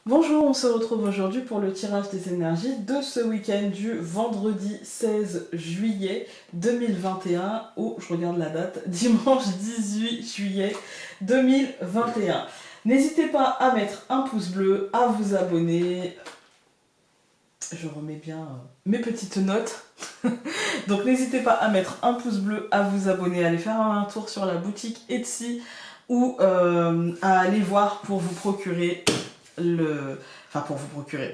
Bonjour, on se retrouve aujourd'hui pour le tirage des énergies de ce week-end du vendredi 16 juillet 2021 ou, je regarde la date, dimanche 18 juillet 2021. N'hésitez pas à mettre un pouce bleu, à vous abonner. Je remets bien mes petites notes. Donc n'hésitez pas à mettre un pouce bleu, à vous abonner, à aller faire un tour sur la boutique Etsy ou à aller voir pour vous procurer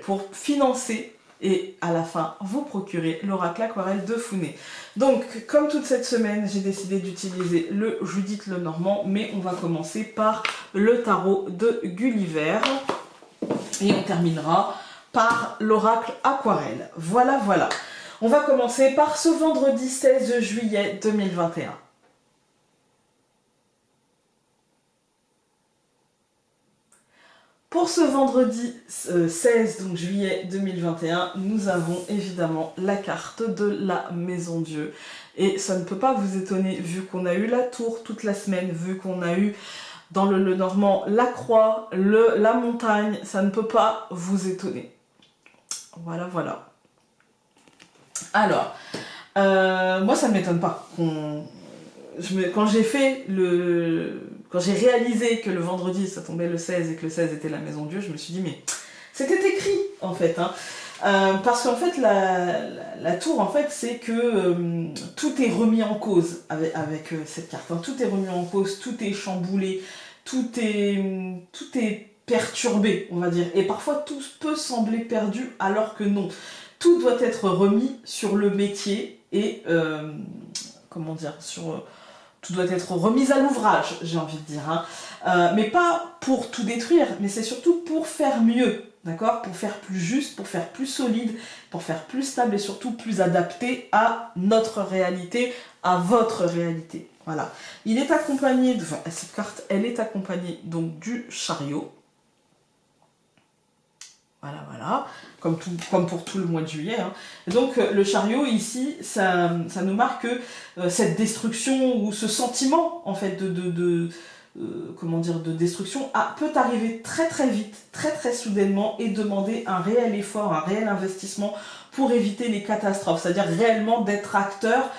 pour financer et à la fin vous procurer l'oracle aquarelle de Founé. Donc comme toute cette semaine j'ai décidé d'utiliser le Judith Lenormand, mais on va commencer par le tarot de Gulliver et on terminera par l'oracle aquarelle. Voilà. On va commencer par ce vendredi 16 juillet 2021. Pour ce vendredi 16 donc juillet 2021, nous avons évidemment la carte de la Maison Dieu. Et ça ne peut pas vous étonner vu qu'on a eu la tour toute la semaine, vu qu'on a eu dans le Lenormand la croix, la montagne, ça ne peut pas vous étonner. Voilà. Alors, moi ça ne m'étonne pas. Quand j'ai réalisé que le vendredi ça tombait le 16 et que le 16 était la Maison Dieu, je me suis dit mais c'était écrit en fait. Parce qu'en fait la tour en fait c'est que tout est remis en cause avec cette carte. Tout est remis en cause, tout est chamboulé, tout est perturbé on va dire. Et parfois tout peut sembler perdu alors que non. Tout doit être remis sur le métier et comment dire tout doit être remis à l'ouvrage, j'ai envie de dire. Mais pas pour tout détruire, mais c'est surtout pour faire mieux, d'accord? Pour faire plus juste, pour faire plus solide, pour faire plus stable et surtout plus adapté à notre réalité, à votre réalité. Voilà. Il est accompagné, cette carte, elle est accompagnée donc du chariot. Voilà. Comme pour tout le mois de juillet. Et donc le chariot ici, ça nous marque cette destruction ou ce sentiment en fait de destruction peut arriver très vite, très soudainement et demander un réel effort, un réel investissement pour éviter les catastrophes, c'est-à-dire réellement d'être acteur.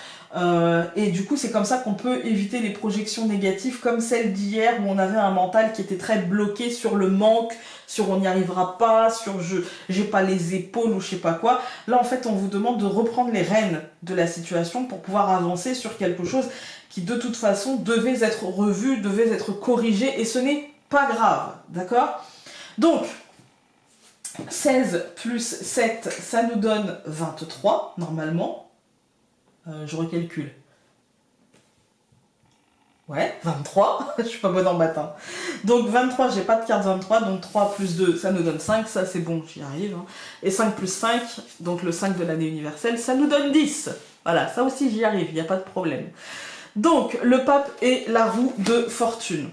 Et du coup c'est comme ça qu'on peut éviter les projections négatives comme celle d'hier où on avait un mental qui était très bloqué sur le manque, sur on n'y arrivera pas, sur j'ai pas les épaules ou je sais pas quoi. Là en fait on vous demande de reprendre les rênes de la situation pour pouvoir avancer sur quelque chose qui de toute façon devait être revu, devait être corrigé et ce n'est pas grave, d'accord? Donc 16 plus 7 ça nous donne 23 normalement. Je recalcule. Ouais, 23, je suis pas bonne en maths. Donc 23, j'ai pas de carte 23, donc 3 plus 2, ça nous donne 5, ça c'est bon, j'y arrive. Et 5 plus 5, donc le 5 de l'année universelle, ça nous donne 10. Voilà, ça aussi j'y arrive, il n'y a pas de problème. Donc le pape et la roue de fortune.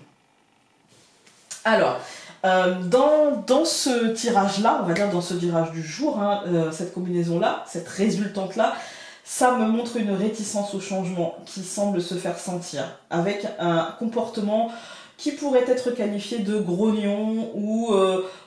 Alors, dans ce tirage-là, on va dire dans ce tirage du jour, cette combinaison-là, cette résultante-là, ça me montre une réticence au changement qui semble se faire sentir, avec un comportement qui pourrait être qualifié de grognon ou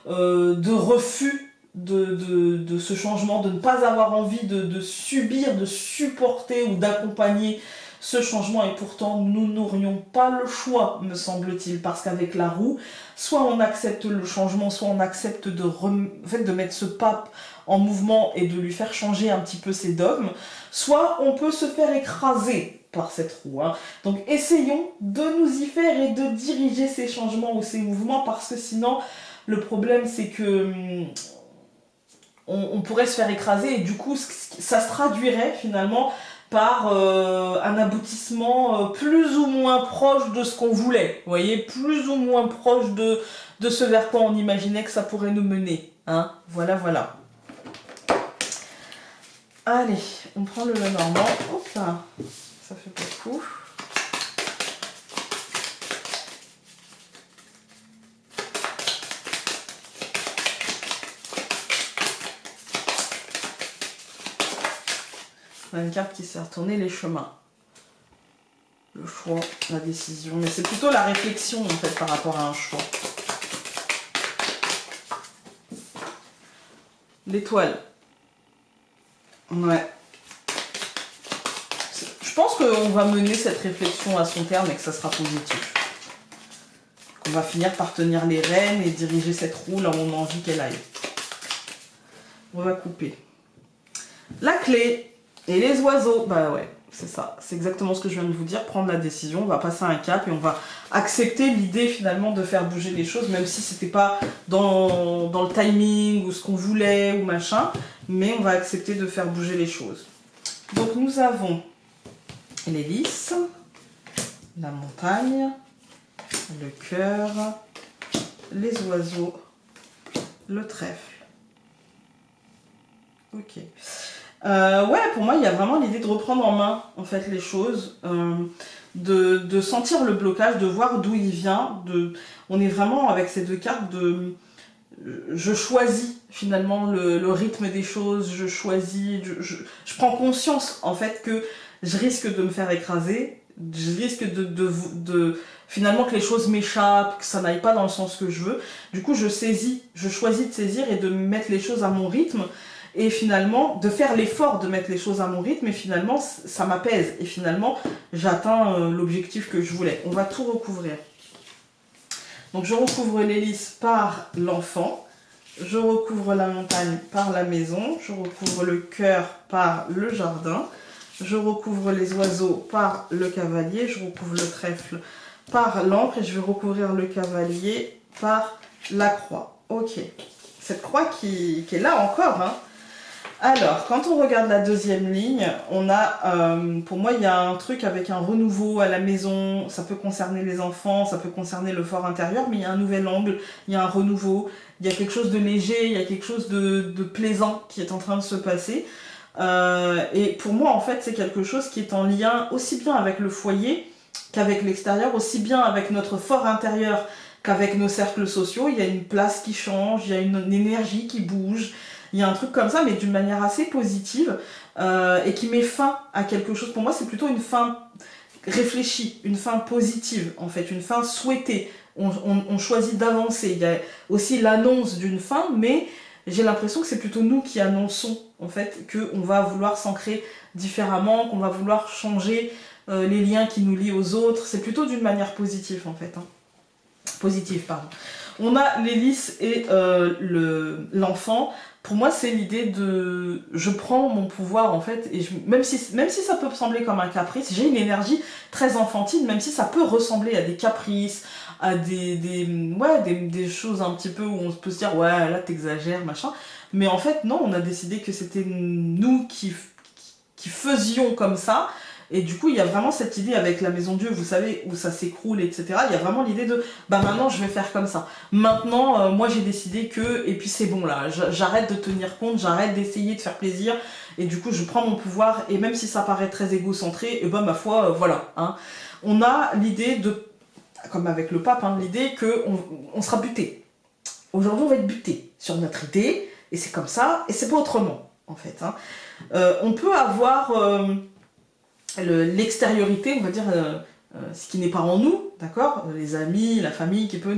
de refus de ce changement, de ne pas avoir envie de subir, de supporter ou d'accompagner ce changement. Et pourtant, nous n'aurions pas le choix, me semble-t-il, parce qu'avec la roue, soit on accepte le changement, soit on accepte de mettre ce pape en mouvement et de lui faire changer un petit peu ses dogmes, soit on peut se faire écraser par cette roue. Donc essayons de nous y faire et de diriger ces changements ou ces mouvements, parce que sinon le problème c'est que on pourrait se faire écraser et du coup ça se traduirait finalement par un aboutissement plus ou moins proche de ce qu'on voulait, vous voyez, plus ou moins proche de ce vers quoi on imaginait que ça pourrait nous mener. Voilà. Allez, on prend le Lenormand. Hop là, ça fait beaucoup. On a une carte qui sert à tourner les chemins. Le choix, la décision. Mais c'est plutôt la réflexion en fait par rapport à un choix. L'étoile. Ouais. Je pense qu'on va mener cette réflexion à son terme et que ça sera positif. On va finir par tenir les rênes et diriger cette roue là où on a envie qu'elle aille. On va couper. La clé et les oiseaux. Bah ouais, c'est ça. C'est exactement ce que je viens de vous dire. Prendre la décision, on va passer un cap et on va accepter l'idée finalement de faire bouger les choses, même si c'était pas dans le timing ou ce qu'on voulait ou machin. Mais on va accepter de faire bouger les choses. Donc nous avons l'hélice, la montagne, le cœur, les oiseaux, le trèfle. Ok. Ouais, pour moi, il y a vraiment l'idée de reprendre en main, en fait, les choses, de sentir le blocage, de voir d'où il vient. On est vraiment avec ces deux cartes de... Je choisis finalement le rythme des choses, je choisis, je prends conscience en fait que je risque de me faire écraser, je risque finalement que les choses m'échappent, que ça n'aille pas dans le sens que je veux. Du coup, je choisis de saisir et de mettre les choses à mon rythme et finalement de faire l'effort de mettre les choses à mon rythme et finalement ça m'apaise et finalement j'atteins l'objectif que je voulais. On va tout recouvrir. Donc je recouvre l'hélice par l'enfant, je recouvre la montagne par la maison, je recouvre le cœur par le jardin, je recouvre les oiseaux par le cavalier, je recouvre le trèfle par l'encre et je vais recouvrir le cavalier par la croix. Ok, cette croix qui est là encore, hein. Alors, quand on regarde la deuxième ligne, on a, pour moi, il y a un truc avec un renouveau à la maison, ça peut concerner les enfants, ça peut concerner le fort intérieur, mais il y a un nouvel angle, il y a un renouveau, il y a quelque chose de léger, il y a quelque chose de plaisant qui est en train de se passer. Et pour moi, en fait, c'est quelque chose qui est en lien aussi bien avec le foyer qu'avec l'extérieur, aussi bien avec notre fort intérieur qu'avec nos cercles sociaux. Il y a une place qui change, il y a une énergie qui bouge. Il y a un truc comme ça, mais d'une manière assez positive et qui met fin à quelque chose. Pour moi, c'est plutôt une fin réfléchie, une fin positive, en fait, une fin souhaitée. On choisit d'avancer. Il y a aussi l'annonce d'une fin, mais j'ai l'impression que c'est plutôt nous qui annonçons, en fait, qu'on va vouloir s'ancrer différemment, qu'on va vouloir changer les liens qui nous lient aux autres. C'est plutôt d'une manière positive, en fait. Hein. Positive, pardon. On a l'hélice et l'enfant. Pour moi, c'est l'idée de... Je prends mon pouvoir, en fait, et même si ça peut sembler comme un caprice, j'ai une énergie très enfantine, même si ça peut ressembler à des caprices, à des choses un petit peu où on peut se dire, ouais, là, t'exagères, machin. Mais en fait, non, on a décidé que c'était nous qui faisions comme ça. Et du coup, il y a vraiment cette idée avec la Maison Dieu, vous savez, où ça s'écroule, etc. Il y a vraiment l'idée de, bah maintenant, je vais faire comme ça. Maintenant, moi, j'ai décidé que, et puis c'est bon là, j'arrête de tenir compte, j'arrête d'essayer de faire plaisir, et du coup, je prends mon pouvoir, et même si ça paraît très égocentré, et ben ma foi, voilà. Hein. On a l'idée de, comme avec le pape, hein, l'idée qu'on sera buté. Aujourd'hui, on va être buté sur notre idée, et c'est comme ça, et c'est pas autrement, en fait. Hein. On peut avoir... l'extériorité, on va dire, ce qui n'est pas en nous, d'accord, les amis, la famille qui peut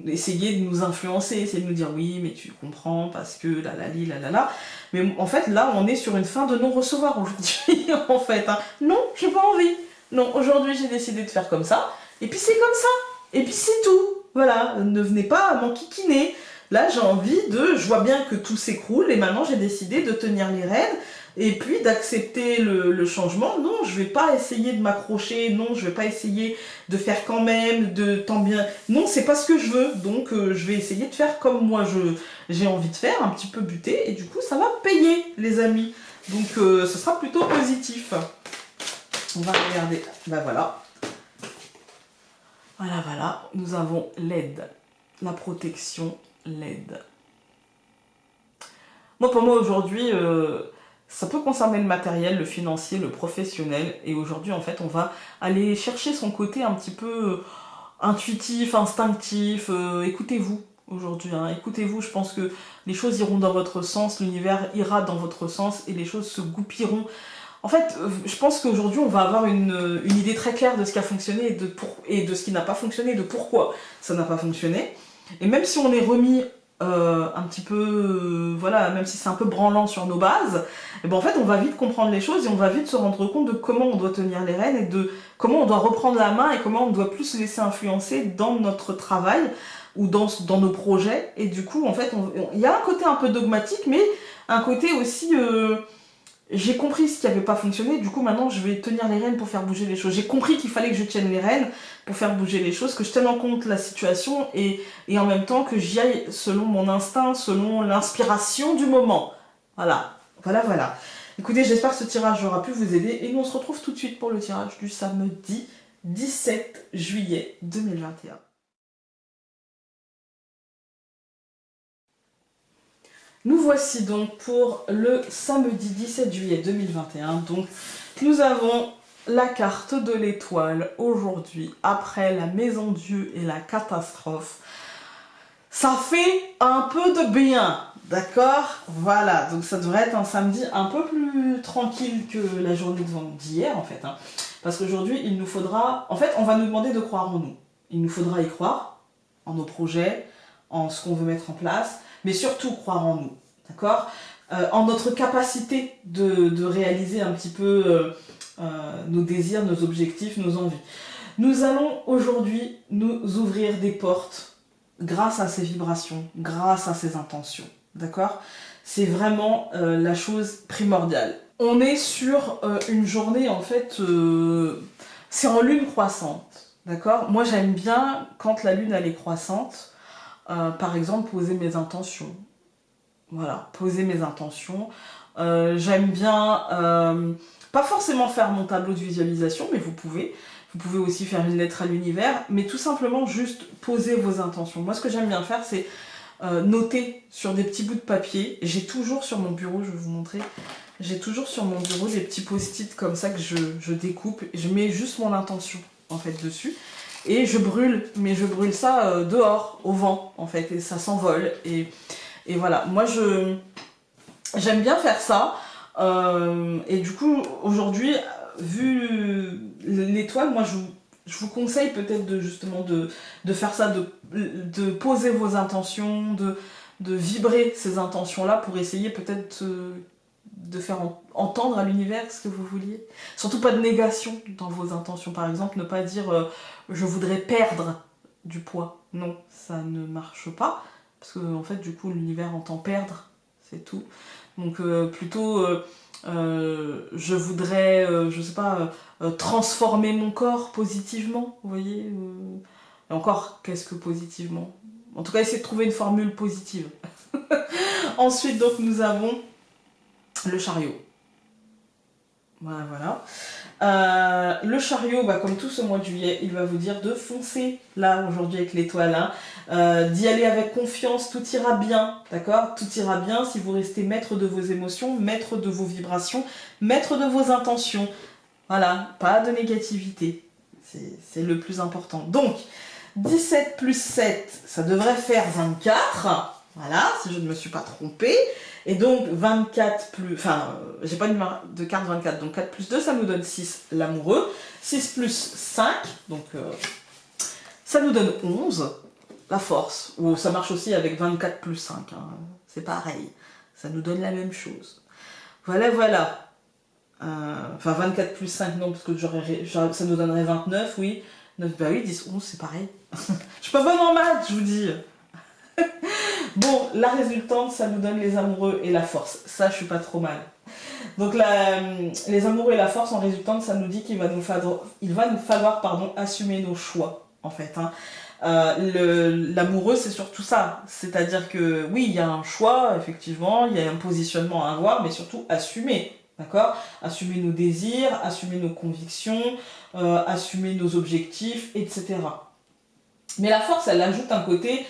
essayer de nous influencer, essayer de nous dire oui, mais tu comprends, parce que là. Mais en fait, là, on est sur une fin de non-recevoir aujourd'hui, en fait. Hein. Non, j'ai pas envie. Non, aujourd'hui, j'ai décidé de faire comme ça, et puis c'est comme ça, et puis c'est tout. Voilà, ne venez pas m'enquiquiner. Là, j'ai envie je vois bien que tout s'écroule, et maintenant, j'ai décidé de tenir les rênes, et puis d'accepter le changement. Non, je vais pas essayer de m'accrocher, non, je vais pas essayer de faire quand même, de tant bien... Non, c'est pas ce que je veux, donc je vais essayer de faire comme moi j'ai envie de faire, un petit peu buter, et du coup ça va payer, les amis. Donc ce sera plutôt positif. On va regarder, ben voilà. Voilà, nous avons l'aide, la protection, l'aide. Moi, pour moi, aujourd'hui... ça peut concerner le matériel, le financier, le professionnel. Et aujourd'hui, en fait, on va aller chercher son côté un petit peu intuitif, instinctif. Écoutez-vous aujourd'hui. Hein. Écoutez-vous, je pense que les choses iront dans votre sens, l'univers ira dans votre sens et les choses se goupilleront. En fait, je pense qu'aujourd'hui, on va avoir une idée très claire de ce qui a fonctionné et de ce qui n'a pas fonctionné, de pourquoi ça n'a pas fonctionné. Et même si on est remis un petit peu, voilà, même si c'est un peu branlant sur nos bases, et ben en fait on va vite comprendre les choses et on va vite se rendre compte de comment on doit tenir les rênes et de comment on doit reprendre la main et comment on doit plus se laisser influencer dans notre travail ou dans nos projets. Et du coup, en fait, il y a un côté un peu dogmatique, mais un côté aussi... j'ai compris ce qui n'avait pas fonctionné, du coup maintenant je vais tenir les rênes pour faire bouger les choses. J'ai compris qu'il fallait que je tienne les rênes pour faire bouger les choses, que je tienne en compte la situation et en même temps que j'y aille selon mon instinct, selon l'inspiration du moment. Voilà, voilà. Écoutez, j'espère que ce tirage aura pu vous aider et nous on se retrouve tout de suite pour le tirage du samedi 17 juillet 2021. Nous voici donc pour le samedi 17 juillet 2021. Donc nous avons la carte de l'étoile aujourd'hui, après la maison Dieu et la catastrophe. Ça fait un peu de bien, d'accord? Voilà, donc ça devrait être un samedi un peu plus tranquille que la journée d'hier en fait. Hein. Parce qu'aujourd'hui, il nous faudra... En fait, on va nous demander de croire en nous. Il nous faudra y croire, en nos projets, en ce qu'on veut mettre en place, mais surtout croire en nous, d'accord? En notre capacité de réaliser un petit peu nos désirs, nos objectifs, nos envies. Nous allons aujourd'hui nous ouvrir des portes grâce à ces vibrations, grâce à ces intentions, d'accord? C'est vraiment la chose primordiale. On est sur une journée, en fait, c'est en lune croissante, d'accord? Moi, j'aime bien, quand la lune, elle est croissante, par exemple, poser mes intentions. Voilà, poser mes intentions. J'aime bien, pas forcément faire mon tableau de visualisation, mais vous pouvez. Vous pouvez aussi faire une lettre à l'univers, mais tout simplement juste poser vos intentions. Moi, ce que j'aime bien faire, c'est noter sur des petits bouts de papier. J'ai toujours sur mon bureau, je vais vous montrer, j'ai toujours sur mon bureau des petits post-it comme ça que je découpe. Je mets juste mon intention, en fait, dessus. Et je brûle, mais je brûle ça dehors, au vent, en fait, et ça s'envole. Et voilà, moi j'aime bien faire ça. Et du coup, aujourd'hui, vu l'étoile, moi je vous conseille peut-être justement de faire ça, de poser vos intentions, de vibrer ces intentions-là pour essayer peut-être de faire entendre à l'univers ce que vous vouliez. Surtout pas de négation dans vos intentions, par exemple, ne pas dire je voudrais perdre du poids. Non, ça ne marche pas. Parce que en fait, du coup, l'univers entend perdre, c'est tout. Donc plutôt, je voudrais, je sais pas, transformer mon corps positivement, vous voyez. Et encore, qu'est-ce que positivement? En tout cas, essayer de trouver une formule positive. Ensuite, donc, nous avons le chariot. Voilà. Le chariot, comme tout ce mois de juillet, il va vous dire de foncer là aujourd'hui avec l'étoile, hein, d'y aller avec confiance, tout ira bien, d'accord? Tout ira bien si vous restez maître de vos émotions, maître de vos vibrations, maître de vos intentions. Voilà, pas de négativité, c'est le plus important. Donc, 17 plus 7, ça devrait faire 24. Voilà, si je ne me suis pas trompée. Et donc 24 plus... Enfin, j'ai pas de carte 24, donc 4 plus 2, ça nous donne 6, l'amoureux. 6 plus 5, donc ça nous donne 11, la force. Ou ça marche aussi avec 24 plus 5, hein, c'est pareil. Ça nous donne la même chose. Voilà. Enfin, 24 plus 5, non, parce que ça nous donnerait 29, oui. 9, bah oui, 10, 11, c'est pareil. Je suis pas bonne en maths, je vous dis. Bon, la résultante, ça nous donne les amoureux et la force. Ça, je suis pas trop mal. Donc, les amoureux et la force, en résultante, ça nous dit qu'il va nous falloir assumer nos choix, en fait. Hein. L'amoureux, c'est surtout ça. C'est-à-dire que, oui, il y a un choix, effectivement, il y a un positionnement à avoir, mais surtout assumer. D'accord? Assumer nos désirs, assumer nos convictions, assumer nos objectifs, etc. Mais la force, elle ajoute un côté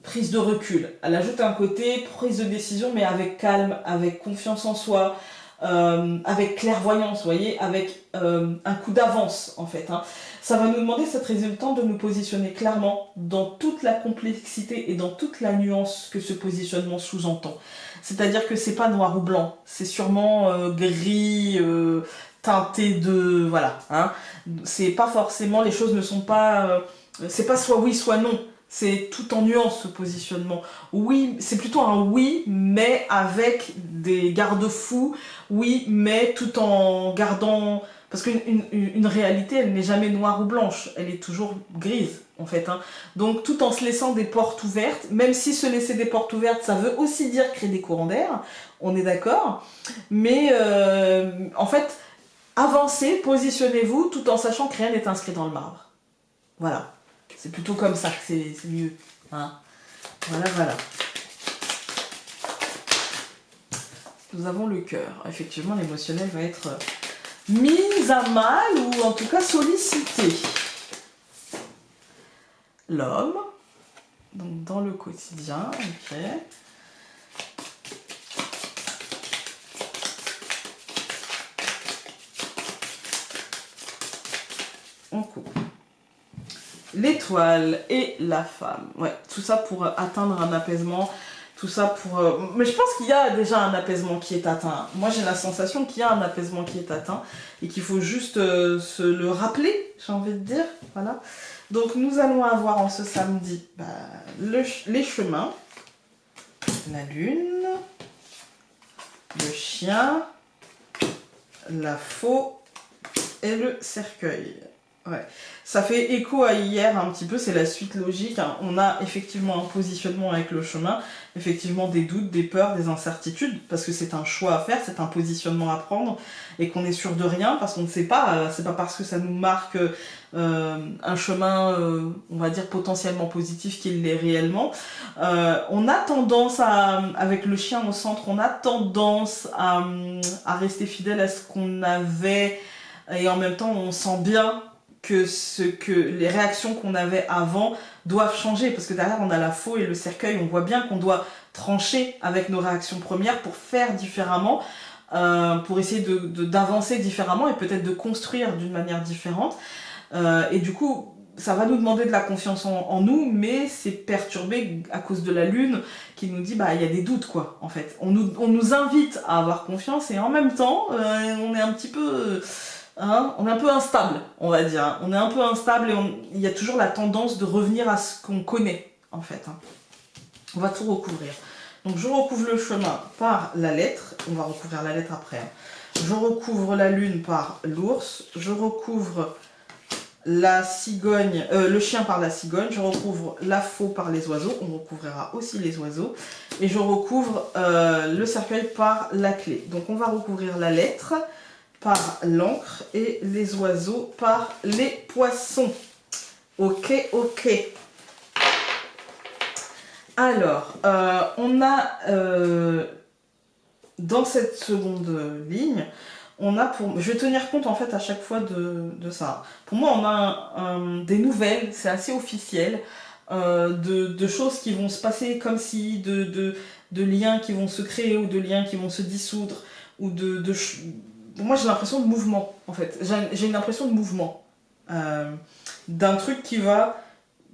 prise de recul. Elle ajoute un côté prise de décision, mais avec calme, avec confiance en soi, avec clairvoyance, vous voyez, avec un coup d'avance, en fait. Hein. Ça va nous demander, cette résultante, de nous positionner clairement dans toute la complexité et dans toute la nuance que ce positionnement sous-entend. C'est-à-dire que c'est pas noir ou blanc, c'est sûrement gris, teinté de... Voilà. Hein. C'est pas forcément... Les choses ne sont pas... c'est pas soit oui, soit non. C'est tout en nuance ce positionnement. Oui, c'est plutôt un oui, mais avec des garde-fous. Oui, mais tout en gardant... Parce qu'une réalité, elle n'est jamais noire ou blanche. Elle est toujours grise, en fait. Hein. Donc, tout en se laissant des portes ouvertes, même si se laisser des portes ouvertes, ça veut aussi dire créer des courants d'air. On est d'accord. Mais, en fait, avancez, positionnez-vous, tout en sachant que rien n'est inscrit dans le marbre. Voilà. C'est plutôt comme ça que c'est mieux. Hein. Voilà, voilà. Nous avons le cœur. Effectivement, l'émotionnel va être mis à mal ou en tout cas sollicité. L'homme, donc dans le quotidien, ok. On coupe. L'étoile et la femme. Ouais, tout ça pour atteindre un apaisement. Tout ça pour... Mais je pense qu'il y a déjà un apaisement qui est atteint. Moi, j'ai la sensation qu'il y a un apaisement qui est atteint et qu'il faut juste se le rappeler, j'ai envie de dire. Voilà. Donc, nous allons avoir en ce samedi les chemins, la lune, le chien, la faux et le cercueil. Ouais. Ça fait écho à hier un petit peu, c'est la suite logique. Hein. On a effectivement un positionnement avec le chemin, effectivement des doutes, des peurs, des incertitudes, parce que c'est un choix à faire, c'est un positionnement à prendre, et qu'on est sûr de rien, parce qu'on ne sait pas, c'est pas parce que ça nous marque un chemin, on va dire potentiellement positif qu'il l'est réellement. On a tendance avec le chien au centre, on a tendance à rester fidèle à ce qu'on avait, et en même temps on sent bien que les réactions qu'on avait avant doivent changer, parce que derrière on a la faux et le cercueil, on voit bien qu'on doit trancher avec nos réactions premières pour faire différemment, pour essayer d'avancer différemment et peut-être de construire d'une manière différente, et du coup ça va nous demander de la confiance en nous, mais c'est perturbé à cause de la lune qui nous dit il y a des doutes quoi, en fait. On nous invite à avoir confiance et en même temps on est un petit peu... Hein, on est un peu instable, on va dire. On est un peu instable et il y a toujours la tendance de revenir à ce qu'on connaît, en fait. Hein. On va tout recouvrir. Donc je recouvre le chemin par la lettre. On va recouvrir la lettre après. Hein. Je recouvre la lune par l'ours. Je recouvre la cigogne, le chien par la cigogne. Je recouvre la faux par les oiseaux. On recouvrira aussi les oiseaux. Et je recouvre le cercueil par la clé. Donc on va recouvrir la lettre par l'encre et les oiseaux par les poissons. Ok, ok. Alors, on a dans cette seconde ligne, on a je vais tenir compte en fait à chaque fois de ça. Pour moi, on a des nouvelles, c'est assez officiel, de choses qui vont se passer comme si, de liens qui vont se créer ou de liens qui vont se dissoudre, ou moi j'ai l'impression de mouvement en fait, j'ai une impression de mouvement, d'un truc qui va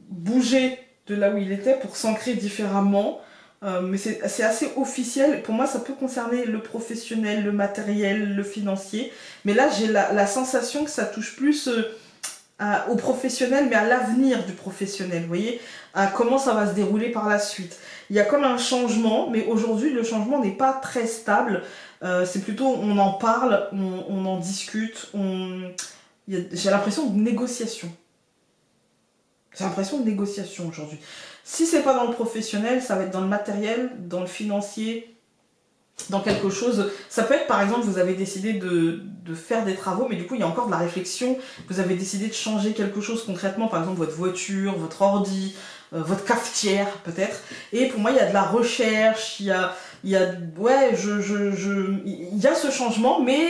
bouger de là où il était pour s'ancrer différemment, mais c'est assez officiel. Pour moi ça peut concerner le professionnel, le matériel, le financier, mais là j'ai la sensation que ça touche plus au professionnel, mais à l'avenir du professionnel, vous voyez, à comment ça va se dérouler par la suite. Il y a comme un changement, mais aujourd'hui le changement n'est pas très stable. C'est plutôt on en parle, on en discute, j'ai l'impression de négociation. J'ai l'impression de négociation aujourd'hui. Si c'est pas dans le professionnel, ça va être dans le matériel, dans le financier, dans quelque chose. Ça peut être par exemple, vous avez décidé de faire des travaux, mais du coup il y a encore de la réflexion. Vous avez décidé de changer quelque chose concrètement, par exemple votre voiture, votre ordi, votre cafetière peut-être. Et pour moi il y a de la recherche, il y a ce changement, mais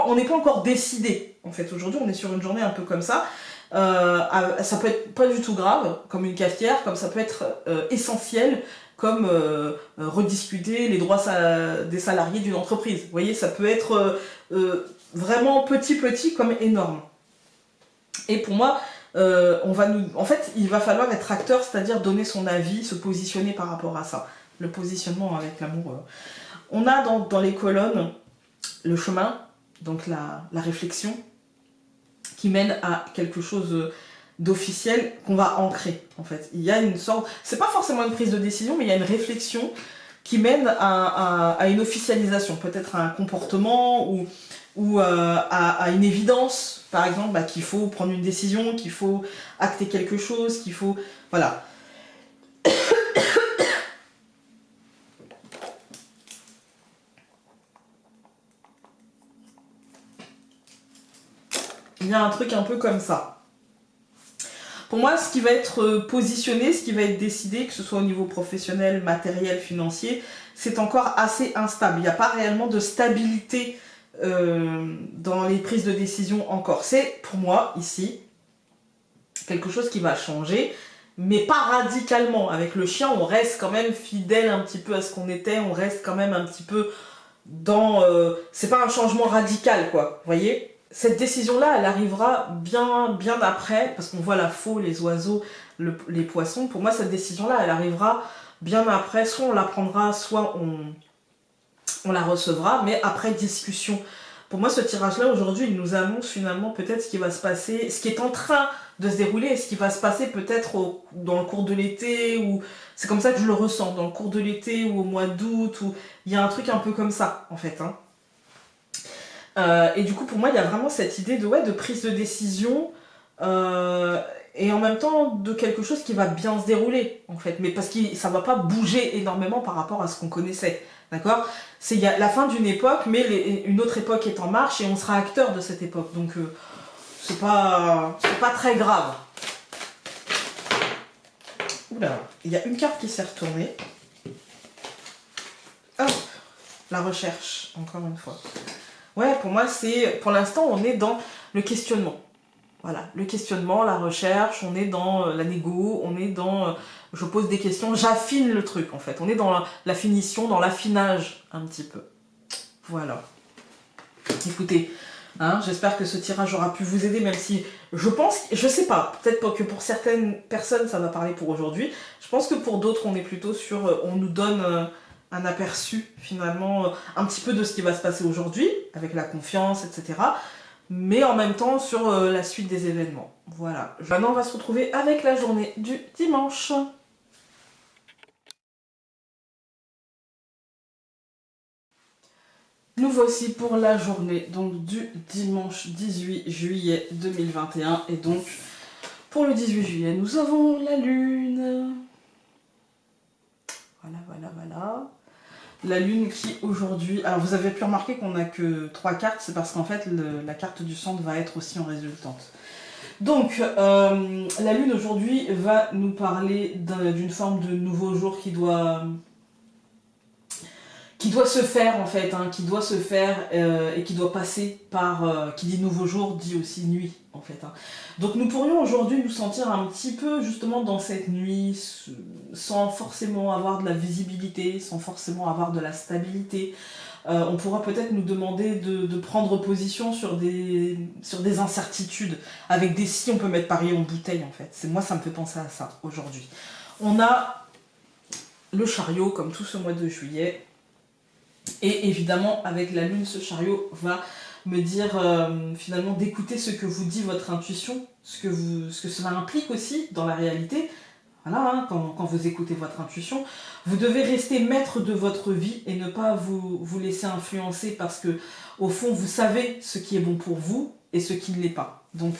on n'est pas encore décidé. En fait, aujourd'hui, on est sur une journée un peu comme ça. Ça peut être pas du tout grave, comme une cafetière, comme ça peut être essentiel, comme rediscuter les droits des salariés d'une entreprise. Vous voyez, ça peut être vraiment petit comme énorme. Et pour moi, en fait, il va falloir être acteur, c'est-à-dire donner son avis, se positionner par rapport à ça. Le positionnement avec l'amour. On a dans les colonnes le chemin, donc la réflexion, qui mène à quelque chose d'officiel qu'on va ancrer, en fait. Il y a une sorte... C'est pas forcément une prise de décision, mais il y a une réflexion qui mène à une officialisation, peut-être à un comportement ou à une évidence, par exemple, bah, qu'il faut prendre une décision, qu'il faut acter quelque chose, qu'il faut... Voilà. Il y a un truc un peu comme ça. Pour moi, ce qui va être positionné, ce qui va être décidé, que ce soit au niveau professionnel, matériel, financier, c'est encore assez instable. Il n'y a pas réellement de stabilité dans les prises de décision encore. C'est, pour moi, ici, quelque chose qui va changer, mais pas radicalement. Avec le chien, on reste quand même fidèle un petit peu à ce qu'on était, on reste quand même un petit peu dans... c'est pas un changement radical, quoi, vous voyez ? Cette décision-là, elle arrivera bien après, parce qu'on voit la faux, les oiseaux, les poissons. Pour moi, cette décision-là, elle arrivera bien après. Soit on la prendra, soit on la recevra, mais après discussion. Pour moi, ce tirage-là, aujourd'hui, il nous annonce finalement peut-être ce qui va se passer, ce qui est en train de se dérouler, et ce qui va se passer peut-être dans le cours de l'été, ou c'est comme ça que je le ressens, dans le cours de l'été, ou au mois d'août, ou il y a un truc un peu comme ça, en fait, hein. Et du coup, pour moi, il y a vraiment cette idée de prise de décision et en même temps de quelque chose qui va bien se dérouler, en fait. Mais parce que ça ne va pas bouger énormément par rapport à ce qu'on connaissait, d'accord ? Il y a la fin d'une époque, mais une autre époque est en marche et on sera acteur de cette époque. Donc, c'est pas très grave. Oula, il y a une carte qui s'est retournée. Hop, la recherche, encore une fois. Ouais, pour moi, pour l'instant, on est dans le questionnement. Voilà, le questionnement, la recherche, on est dans la négo, on est dans... je pose des questions, j'affine le truc, en fait. On est dans la finition, dans l'affinage, un petit peu. Voilà. Écoutez, hein, j'espère que ce tirage aura pu vous aider, même si je sais pas, peut-être que pour certaines personnes, ça va parler pour aujourd'hui. Je pense que pour d'autres, on est plutôt sur... on nous donne... un aperçu finalement un petit peu de ce qui va se passer aujourd'hui, avec la confiance, etc. Mais en même temps sur la suite des événements. Voilà. Maintenant on va se retrouver avec la journée du dimanche. Nous voici pour la journée donc du dimanche 18 juillet 2021. Et donc pour le 18 juillet nous avons la lune. Voilà. La lune qui aujourd'hui... Alors vous avez pu remarquer qu'on n'a que 3 cartes, c'est parce qu'en fait la carte du centre va être aussi en résultante. Donc la lune aujourd'hui va nous parler d'une forme de nouveau jour qui doit se faire en fait, hein, qui doit se faire et qui doit passer par... qui dit nouveau jour dit aussi nuit en fait. Hein. Donc nous pourrions aujourd'hui nous sentir un petit peu justement dans cette nuit, sans forcément avoir de la visibilité, sans forcément avoir de la stabilité. On pourra peut-être nous demander de prendre position sur des incertitudes. Avec des si, on peut mettre Paris en bouteille en fait. Moi ça me fait penser à ça aujourd'hui. On a le chariot comme tout ce mois de juillet. Et évidemment, avec la lune, ce chariot va me dire finalement d'écouter ce que vous dit votre intuition, ce que cela implique aussi dans la réalité. Voilà, hein, quand vous écoutez votre intuition, vous devez rester maître de votre vie et ne pas vous laisser influencer parce que, au fond, vous savez ce qui est bon pour vous et ce qui ne l'est pas. Donc,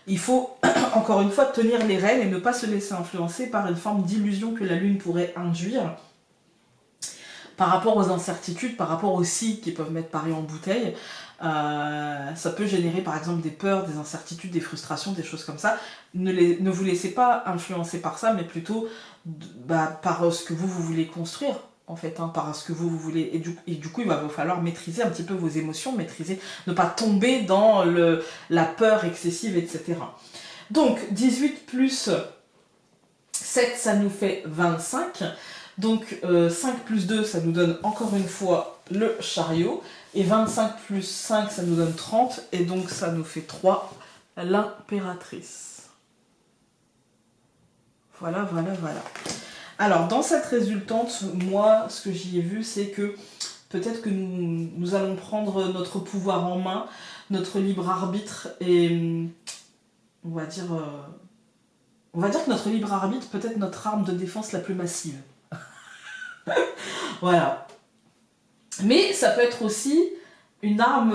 il faut, encore une fois, tenir les rênes et ne pas se laisser influencer par une forme d'illusion que la lune pourrait induire par rapport aux incertitudes, par rapport aux si qui peuvent mettre Paris en bouteille. Ça peut générer par exemple des peurs, des incertitudes, des frustrations, des choses comme ça. Ne vous laissez pas influencer par ça, mais plutôt par ce que vous voulez construire, en fait, hein, par ce que vous voulez. Et du coup, il va vous falloir maîtriser un petit peu vos émotions, ne pas tomber dans la peur excessive, etc. Donc, 18 plus 7, ça nous fait 25. Donc 5 plus 2, ça nous donne encore une fois le chariot. Et 25 plus 5, ça nous donne 30. Et donc ça nous fait 3, l'impératrice. Voilà. Alors dans cette résultante, moi, ce que j'y ai vu, c'est que peut-être que nous allons prendre notre pouvoir en main, notre libre arbitre, et on va dire... on va dire que notre libre arbitre peut être notre arme de défense la plus massive. Voilà. Mais ça peut être aussi une arme,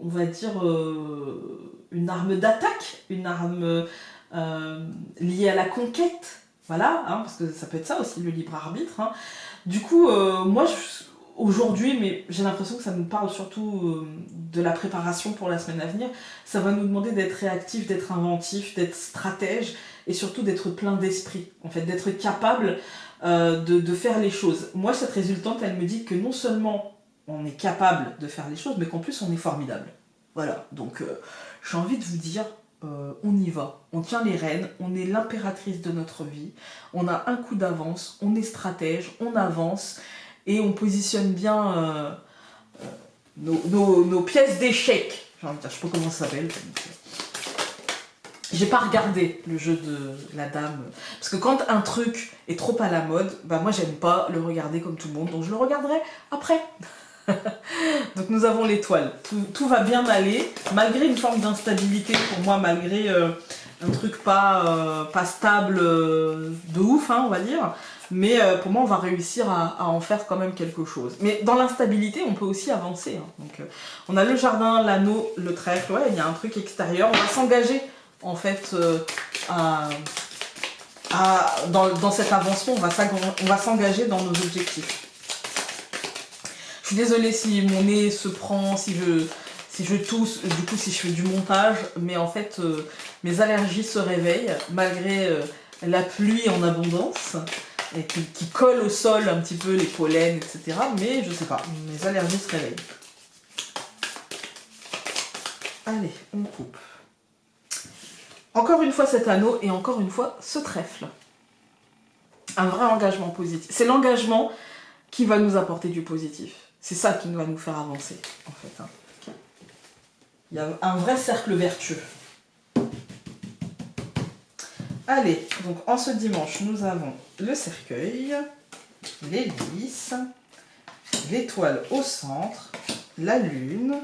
on va dire, une arme d'attaque, une arme liée à la conquête. Voilà, hein, parce que ça peut être ça aussi, le libre arbitre. Hein. Du coup, moi, aujourd'hui, mais j'ai l'impression que ça nous parle surtout de la préparation pour la semaine à venir. Ça va nous demander d'être réactif, d'être inventif, d'être stratège et surtout d'être plein d'esprit, en fait, d'être capable de faire les choses. Moi, cette résultante, elle me dit que non seulement on est capable de faire les choses, mais qu'en plus on est formidable. Voilà, donc j'ai envie de vous dire, on y va, on tient les rênes, on est l'impératrice de notre vie, on a un coup d'avance, on est stratège, on avance et on positionne bien nos pièces d'échecs. J'ai envie de dire, je sais pas comment ça s'appelle. J'ai pas regardé le jeu de la dame, parce que quand un truc est trop à la mode, bah moi j'aime pas le regarder comme tout le monde, donc je le regarderai après. Donc nous avons l'étoile, tout va bien aller, malgré une forme d'instabilité pour moi, malgré un truc pas stable de ouf, hein, on va dire, mais pour moi on va réussir à en faire quand même quelque chose. Mais dans l'instabilité on peut aussi avancer, hein. Donc on a le jardin, l'anneau, le trèfle, ouais, il y a un truc extérieur, on va s'engager en fait dans cet avancement, on va s'engager dans nos objectifs. Je suis désolée si mon nez se prend, si je tousse, du coup si je fais du montage, mais en fait mes allergies se réveillent malgré la pluie en abondance et qui colle au sol un petit peu les pollens, etc. Mais je sais pas, mes allergies se réveillent. Allez, on coupe. Encore une fois cet anneau et encore une fois ce trèfle. Un vrai engagement positif. C'est l'engagement qui va nous apporter du positif. C'est ça qui va nous faire avancer, en fait. Hein. Il y a un vrai cercle vertueux. Allez, donc en ce dimanche, nous avons le cercueil, l'hélice, l'étoile au centre, la lune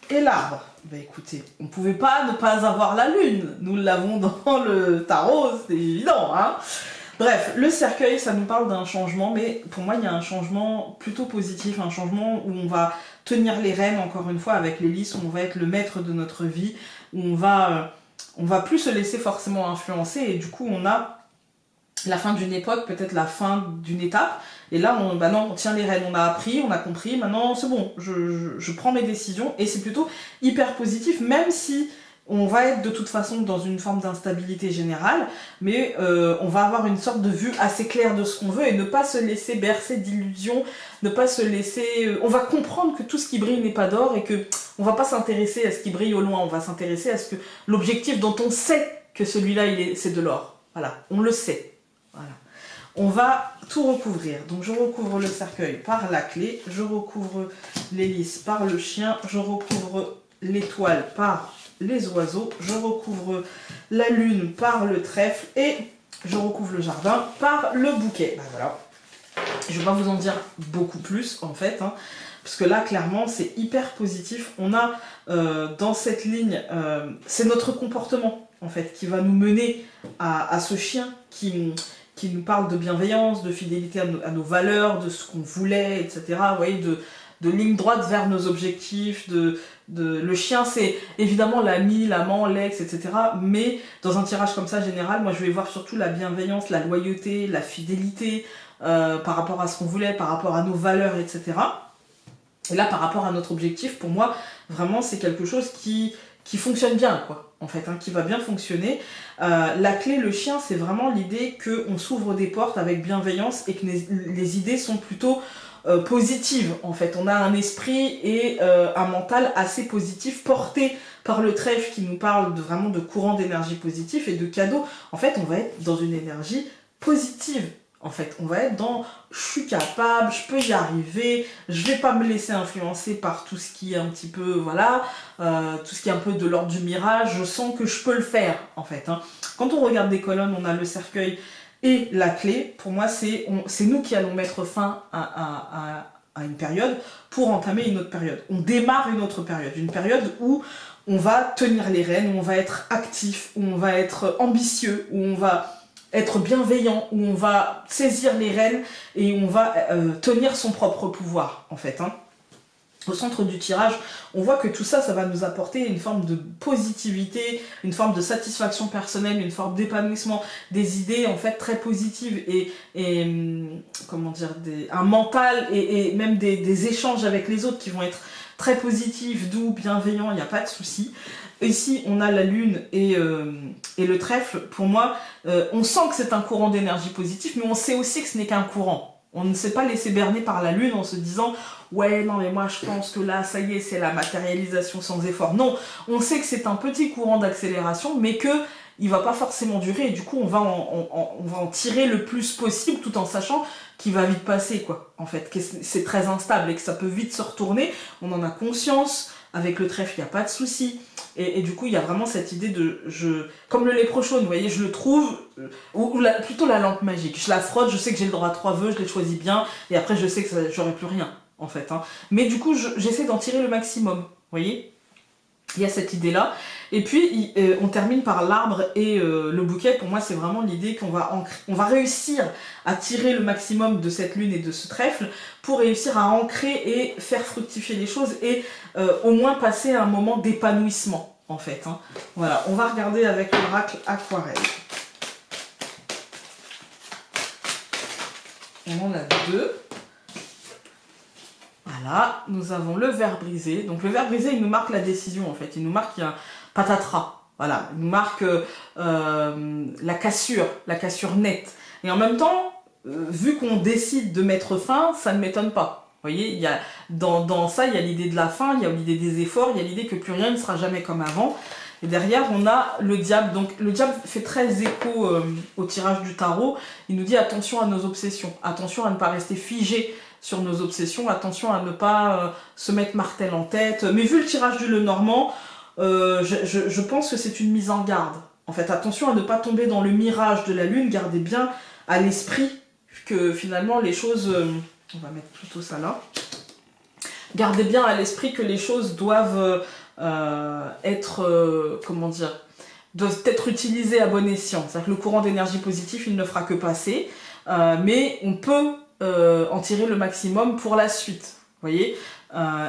et l'arbre. Bah écoutez, on ne pouvait pas ne pas avoir la lune. Nous l'avons dans le tarot, c'est évident, hein. Bref, le cercueil, ça nous parle d'un changement, mais pour moi, il y a un changement plutôt positif, un changement où on va tenir les rênes, encore une fois, avec l'hélice, où on va être le maître de notre vie, où on va plus se laisser forcément influencer, et du coup, on a la fin d'une époque, peut-être la fin d'une étape, et là, on tient les rênes, on a appris, on a compris, maintenant, c'est bon, je prends mes décisions, et c'est plutôt hyper positif, même si on va être de toute façon dans une forme d'instabilité générale, mais on va avoir une sorte de vue assez claire de ce qu'on veut et ne pas se laisser bercer d'illusions, ne pas se laisser... on va comprendre que tout ce qui brille n'est pas d'or et que on va pas s'intéresser à ce qui brille au loin, on va s'intéresser à ce que l'objectif dont on sait que celui-là c'est de l'or. Voilà, on le sait. Voilà. On va tout recouvrir. Donc je recouvre le cercueil par la clé, je recouvre l'hélice par le chien, je recouvre l'étoile par les oiseaux, je recouvre la lune par le trèfle et je recouvre le jardin par le bouquet. Ben voilà. Je vais pas vous en dire beaucoup plus en fait, hein, parce que là clairement c'est hyper positif. On a dans cette ligne, c'est notre comportement en fait qui va nous mener à ce chien qui nous parle de bienveillance, de fidélité à nos valeurs, de ce qu'on voulait, etc. Vous voyez, de ligne droite vers nos objectifs, le chien c'est évidemment l'ami, l'amant, l'ex, etc. Mais dans un tirage comme ça général, moi je vais voir surtout la bienveillance, la loyauté, la fidélité par rapport à ce qu'on voulait, par rapport à nos valeurs, etc. Et là par rapport à notre objectif, pour moi vraiment c'est quelque chose qui fonctionne bien quoi, en fait, hein, qui va bien fonctionner. La clé, le chien, c'est vraiment l'idée qu'on s'ouvre des portes avec bienveillance et que les idées sont plutôt positive en fait. On a un esprit et un mental assez positif porté par le trèfle qui nous parle vraiment de courant d'énergie positif et de cadeaux. En fait, on va être dans une énergie positive. En fait, on va être dans je suis capable, je peux y arriver, je vais pas me laisser influencer par tout ce qui est un petit peu, voilà, tout ce qui est un peu de l'ordre du mirage, je sens que je peux le faire en fait. Hein. Quand on regarde des colonnes, on a le cercueil et la clé, pour moi, c'est nous qui allons mettre fin à une période pour entamer une autre période. On démarre une autre période, une période où on va tenir les rênes, où on va être actif, où on va être ambitieux, où on va être bienveillant, où on va saisir les rênes et où on va tenir son propre pouvoir, en fait. Hein. Au centre du tirage, on voit que tout ça, ça va nous apporter une forme de positivité, une forme de satisfaction personnelle, une forme d'épanouissement, des idées en fait très positives et comment dire, un mental et même des échanges avec les autres qui vont être très positifs, doux, bienveillants, il n'y a pas de souci. Ici, on a la lune et le trèfle. Pour moi, on sent que c'est un courant d'énergie positive, mais on sait aussi que ce n'est qu'un courant. On ne s'est pas laissé berner par la lune en se disant « Ouais, non, mais moi, je pense que là, ça y est, c'est la matérialisation sans effort. » Non, on sait que c'est un petit courant d'accélération, mais que il va pas forcément durer. Et du coup, on va en tirer le plus possible, tout en sachant qu'il va vite passer, quoi. En fait, que c'est très instable et que ça peut vite se retourner. On en a conscience. Avec le trèfle, il n'y a pas de souci. Et du coup, il y a vraiment cette idée de... comme le léprechaune, vous voyez, je le trouve... plutôt la lampe magique. Je la frotte, je sais que j'ai le droit à 3 vœux, je les choisis bien, et après je sais que j'aurai plus rien, en fait. Hein. Mais du coup, j'essaie d'en tirer le maximum, vous voyez. Il y a cette idée-là. Et puis, on termine par l'arbre et le bouquet. Pour moi, c'est vraiment l'idée qu'on va réussir à tirer le maximum de cette lune et de ce trèfle pour réussir à ancrer et faire fructifier les choses et au moins passer un moment d'épanouissement, en fait. Hein. Voilà, on va regarder avec l'oracle aquarelle. On en a 2. Voilà, nous avons le ver brisé. Donc le ver brisé, il nous marque la décision en fait. Il nous marque qu'il y a un patatras. Voilà, il nous marque la cassure nette. Et en même temps, vu qu'on décide de mettre fin, ça ne m'étonne pas. Vous voyez, il y a, dans ça, il y a l'idée de la fin, il y a l'idée des efforts, il y a l'idée que plus rien ne sera jamais comme avant. Et derrière, on a le diable. Donc le diable fait très écho au tirage du tarot. Il nous dit attention à nos obsessions, attention à ne pas rester figé sur nos obsessions, attention à ne pas se mettre martel en tête. Mais vu le tirage du Lenormand, je pense que c'est une mise en garde. En fait, attention à ne pas tomber dans le mirage de la lune, gardez bien à l'esprit que finalement les choses... on va mettre plutôt ça là. Gardez bien à l'esprit que les choses doivent être... comment dire, doivent être utilisées à bon escient. C'est-à-dire que le courant d'énergie positive, il ne fera que passer. Mais on peut... en tirer le maximum pour la suite, vous voyez.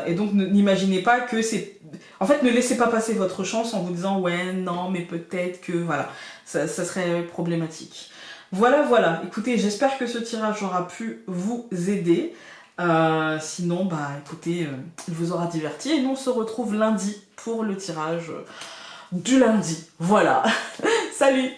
Et donc n'imaginez pas que c'est... En fait, ne laissez pas passer votre chance en vous disant « ouais, non, mais peut-être que... » Voilà, ça serait problématique. Voilà, voilà. Écoutez, j'espère que ce tirage aura pu vous aider. Sinon, bah écoutez, il vous aura diverti. Et nous, on se retrouve lundi pour le tirage du lundi. Voilà. Salut!